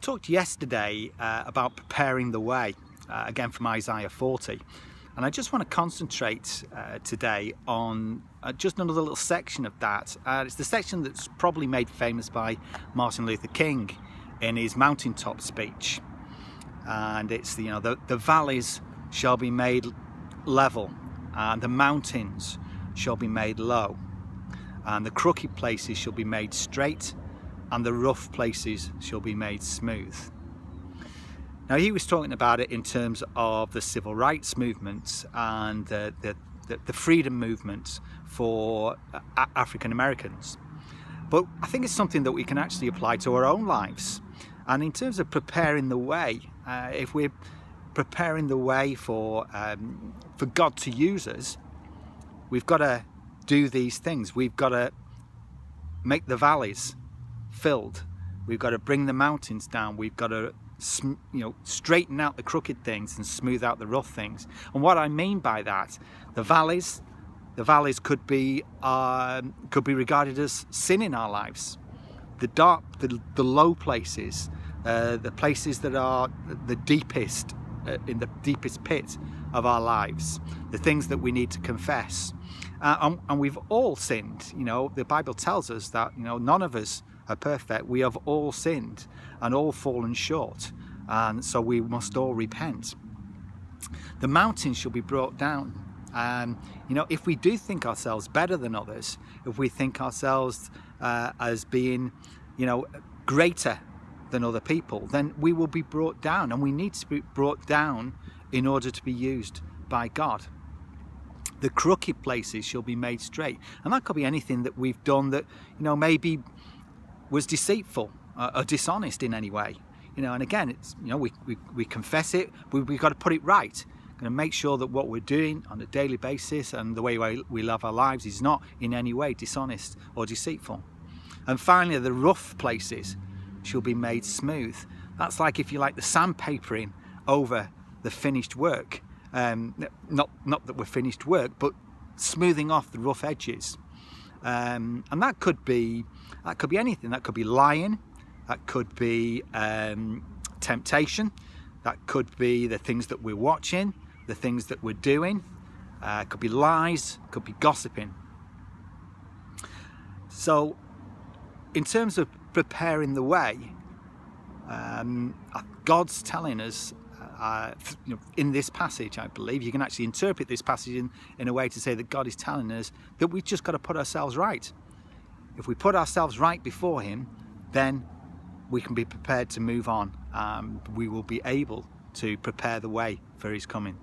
talked yesterday about preparing the way, again from Isaiah 40. And I just want to concentrate today on just another little section of that. It's the section that's probably made famous by Martin Luther King in his mountaintop speech. And it's, the valleys shall be made level, and the mountains shall be made low, and the crooked places shall be made straight, and the rough places shall be made smooth. Now, he was talking about it in terms of the civil rights movement and the freedom movement for African Americans. But I think it's something that we can actually apply to our own lives. And in terms of preparing the way, if we're preparing the way for God to use us, we've got to do these things. We've got to make the valleys filled. We've got to bring the mountains down. We've got to straighten out the crooked things and smooth out the rough things. And what I mean by that, the valleys could be regarded as sin in our lives. The dark, the low places, the places that are the deepest, in the deepest pit of our lives, the things that we need to confess. And we've all sinned. The Bible tells us that none of us are perfect. We have all sinned and all fallen short, and so we must all repent. The mountains shall be brought down. If we do think ourselves better than others, if we think ourselves as being greater than other people, then we will be brought down, and we need to be brought down in order to be used by God. The crooked places shall be made straight, and that could be anything that we've done that maybe was deceitful or dishonest in any way. And again, it's we confess it. We've got to put it right. Going to make sure that what we're doing on a daily basis and the way we live our lives is not in any way dishonest or deceitful. And finally, the rough places shall be made smooth. That's like, if you like, the sandpapering over the finished work. Not that we're finished work, but smoothing off the rough edges. And that could be anything. That could be lying. That could be temptation. That could be the things that we're watching, the things that we're doing. It could be lies. It could be gossiping. So, in terms of preparing the way, God's telling us in this passage, I believe you can actually interpret this passage in a way to say that God is telling us that we've just got to put ourselves right. If we put ourselves right before Him, then we can be prepared to move on. We will be able to prepare the way for His coming.